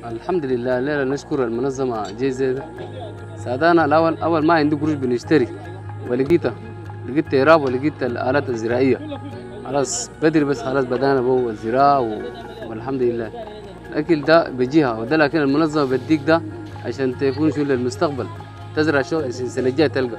الحمد لله لا نشكر المنظمة جيزة ساعدنا أول ما عندي قروش بنشتري لقيت إيراب ولقيت الآلات الزراعية خلاص بدري بس خلاص بدأنا بو الزراعة والحمد لله الأكل ده بجيها وده لكن المنظمة بديك ده عشان تكون شو للمستقبل تزرع شو السنة الجاية تلقى.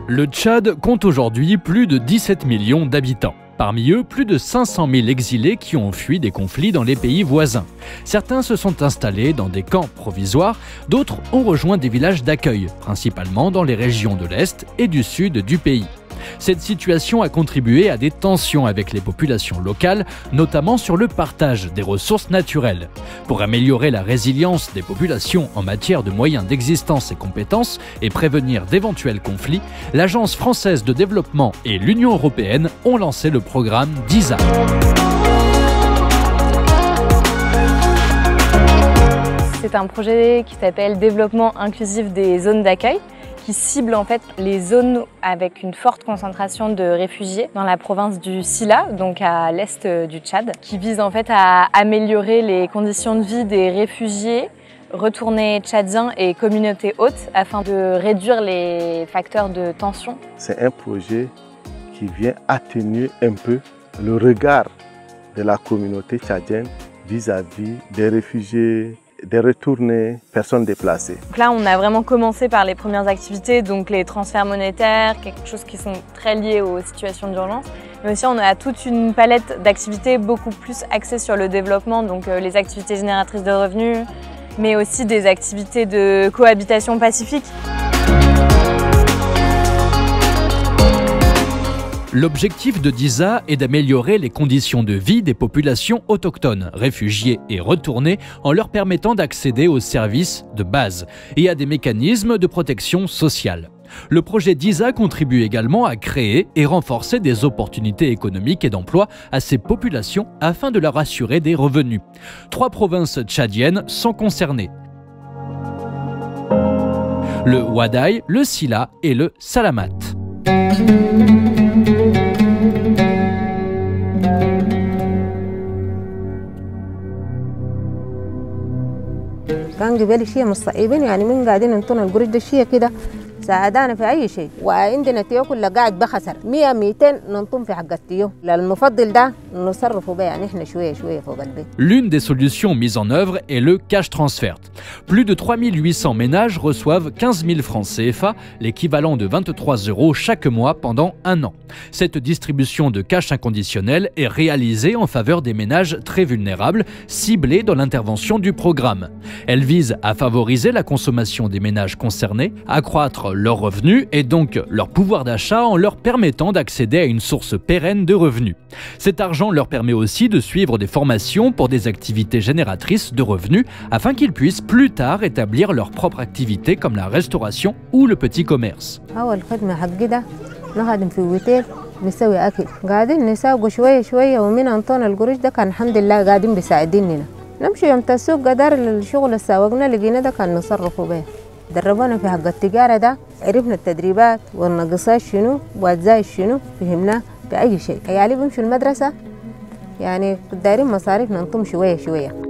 Le Tchad compte aujourd'hui plus de 17 millions d'habitants. Parmi eux, plus de 500 000 exilés qui ont fui des conflits dans les pays voisins. Certains se sont installés dans des camps provisoires, d'autres ont rejoint des villages d'accueil, principalement dans les régions de l'Est et du Sud du pays. Cette situation a contribué à des tensions avec les populations locales, notamment sur le partage des ressources naturelles. Pour améliorer la résilience des populations en matière de moyens d'existence et compétences et prévenir d'éventuels conflits, l'Agence française de développement et l'Union européenne ont lancé le programme DISA. C'est un projet qui s'appelle Développement inclusif des zones d'accueil, qui cible en fait les zones avec une forte concentration de réfugiés dans la province du Sila, donc à l'est du Tchad, qui vise en fait à améliorer les conditions de vie des réfugiés, retournés tchadiens et communautés hôtes afin de réduire les facteurs de tension. C'est un projet qui vient atténuer un peu le regard de la communauté tchadienne vis-à-vis des réfugiés, des retournés, personnes déplacées. Donc là, on a vraiment commencé par les premières activités, donc les transferts monétaires, quelque chose qui sont très liés aux situations d'urgence. Mais aussi, on a toute une palette d'activités beaucoup plus axées sur le développement, donc les activités génératrices de revenus, mais aussi des activités de cohabitation pacifique. L'objectif de DISA est d'améliorer les conditions de vie des populations autochtones, réfugiées et retournées en leur permettant d'accéder aux services de base et à des mécanismes de protection sociale. Le projet DISA contribue également à créer et renforcer des opportunités économiques et d'emploi à ces populations afin de leur assurer des revenus. 3 provinces tchadiennes sont concernées: le Ouadaï, le Sila et le Salamat. كان قبل شيء مصعبين يعني من قاعدين انطونا القرش ده شيء كده ساعدانا في أي شيء وعندنا تيو كله قاعد بخسر 100 200 ننطم في حق التيو المفضل ده نصرفه بيه يعني احنا شوية فوق البيت. L'une des solutions mises en œuvre est le cash transfer. Plus de 3800 ménages reçoivent 15 000 francs CFA, l'équivalent de 23 € chaque mois pendant 1 an. Cette distribution de cash inconditionnel est réalisée en faveur des ménages très vulnérables, ciblés dans l'intervention du programme. Elle vise à favoriser la consommation des ménages concernés, accroître leurs revenus et donc leur pouvoir d'achat en leur permettant d'accéder à une source pérenne de revenus. Cet argent leur permet aussi de suivre des formations pour des activités génératrices de revenus afin qu'ils puissent plus tard établir leur propre activité comme la restauration ou le petit commerce. نسوي أكل قاعدين نساوق شوية ومن أنطون القروش ده كان الحمد لله قاعدين بيساعديننا نمشي يوم السوق قدر الشغل السواقنا لقينا ده كان نصرفه به دربونا في حق التجارة ده عرفنا التدريبات والنقصات شنو وأجزاء شنو فهمنا بأي شيء عيالي بيمشوا المدرسة يعني دايرين مصاريف ننطم شوية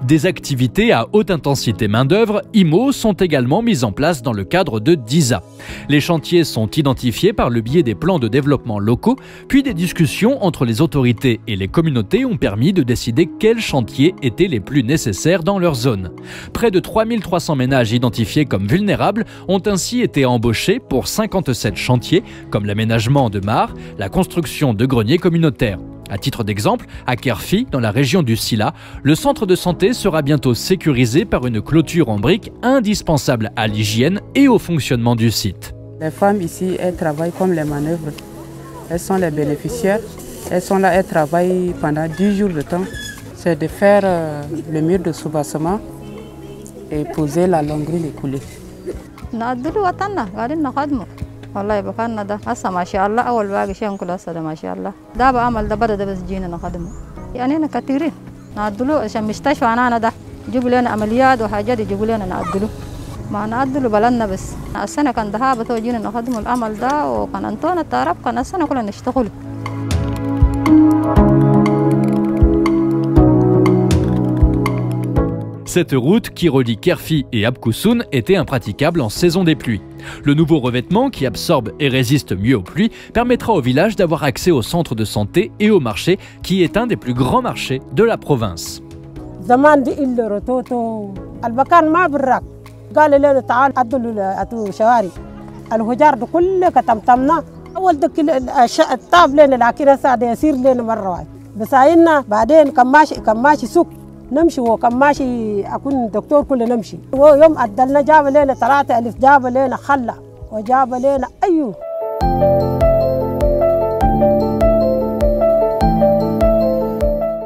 Des activités à haute intensité main-d'œuvre, IMO, sont également mises en place dans le cadre de DISA. Les chantiers sont identifiés par le biais des plans de développement locaux, puis des discussions entre les autorités et les communautés ont permis de décider quels chantiers étaient les plus nécessaires dans leur zone. Près de 3300 ménages identifiés comme vulnérables ont ainsi été embauchés pour 57 chantiers, comme l'aménagement de mares, la construction de greniers communautaires. À titre d'exemple, à Kerfi, dans la région du Sila, le centre de santé sera bientôt sécurisé par une clôture en briques indispensable à l'hygiène et au fonctionnement du site. Les femmes ici, elles travaillent comme les manœuvres. Elles sont les bénéficiaires. Elles sont là, elles travaillent pendant 10 jours de temps. C'est de faire le mur de soubassement et poser la longrine écoulée. والله بكان ده هسه ما شاء الله أول باقي شيء كله هسه ده ما شاء الله ده بعمل ده بدأ ده بس جينا نخدمه يعني أنا كثيرين نعدلو عشان مستشفى أنا ده جيبوا لنا عمليات وحاجات يجيبوا لنا نعدلو ما نعدلو بلدنا بس السنة كان ذهاب توجينا نخدم العمل ده وكان أنتونا التعرف كان السنة كلنا نشتغل. Cette route qui relie Kerfi et Abkoussoun était impraticable en saison des pluies. Le nouveau revêtement qui absorbe et résiste mieux aux pluies permettra au village d'avoir accès au centre de santé et au marché qui est un des plus grands marchés de la province. نمشي وكان ماشي أكون دكتور كل نمشي ويوم أدلنا جاب لنا 3000 جاب لنا خلة وجاب لنا أيوه.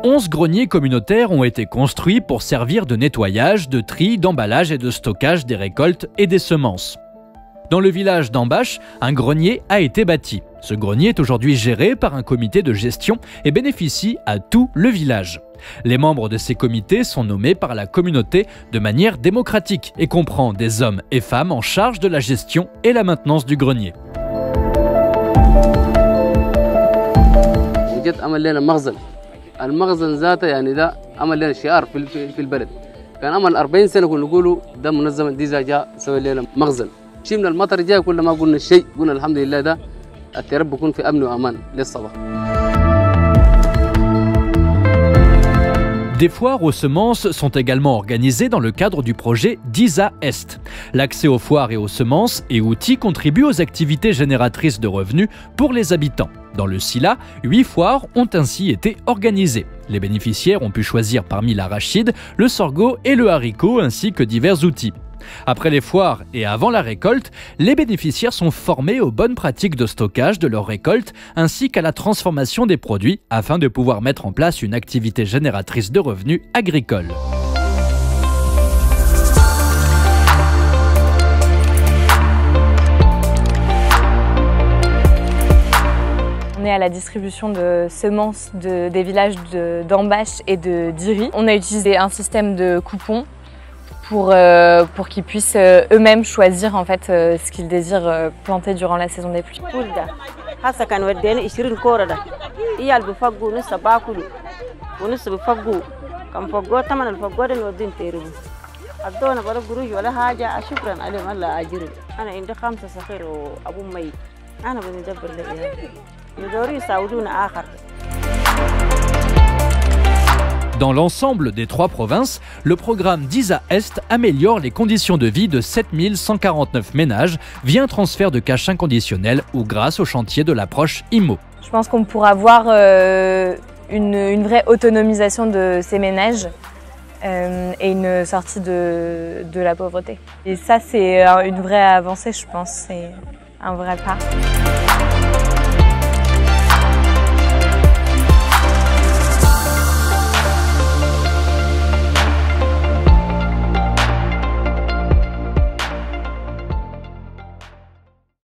Onze greniers communautaires ont été construits pour servir de nettoyage, de tri, d'emballage et de stockage des récoltes et des semences. Dans le village d'Ambash, un grenier a été bâti. Ce grenier est aujourd'hui géré par un comité de gestion et bénéficie à tout le village. Les membres de ces comités sont nommés par la communauté de manière démocratique et comprend des hommes et femmes en charge de la gestion et la maintenance du grenier. المخزن ذاته يعني ده عمل لنا شعار في البلد. كان عمل 40 سنه كنا نقولوا ده منظمه ديزا جاء سوى لنا مخزن. شيء من المطر جاء كل ما قلنا شيء قلنا الحمد لله ده التربى يكون في امن وامان للصباح. Des foires aux semences sont également organisées dans le cadre du projet DISA Est. L'accès aux foires et aux semences et outils contribue aux activités génératrices de revenus pour les habitants. Dans le Sila, 8 foires ont ainsi été organisées. Les bénéficiaires ont pu choisir parmi l'arachide, le sorgho et le haricot ainsi que divers outils. Après les foires et avant la récolte, les bénéficiaires sont formés aux bonnes pratiques de stockage de leur récolte ainsi qu'à la transformation des produits afin de pouvoir mettre en place une activité génératrice de revenus agricoles. On est à la distribution de semences des villages d'Ambash et de Diri. On a utilisé un système de coupons pour qu'ils puissent eux-mêmes choisir en fait ce qu'ils désirent planter durant la saison des pluies. Dans l'ensemble des 3 provinces, le programme DISA Est améliore les conditions de vie de 7149 ménages via un transfert de cash inconditionnel ou grâce au chantier de l'approche IMO. Je pense qu'on pourra voir une vraie autonomisation de ces ménages et une sortie de la pauvreté. Et ça, c'est une vraie avancée, je pense, c'est un vrai pas.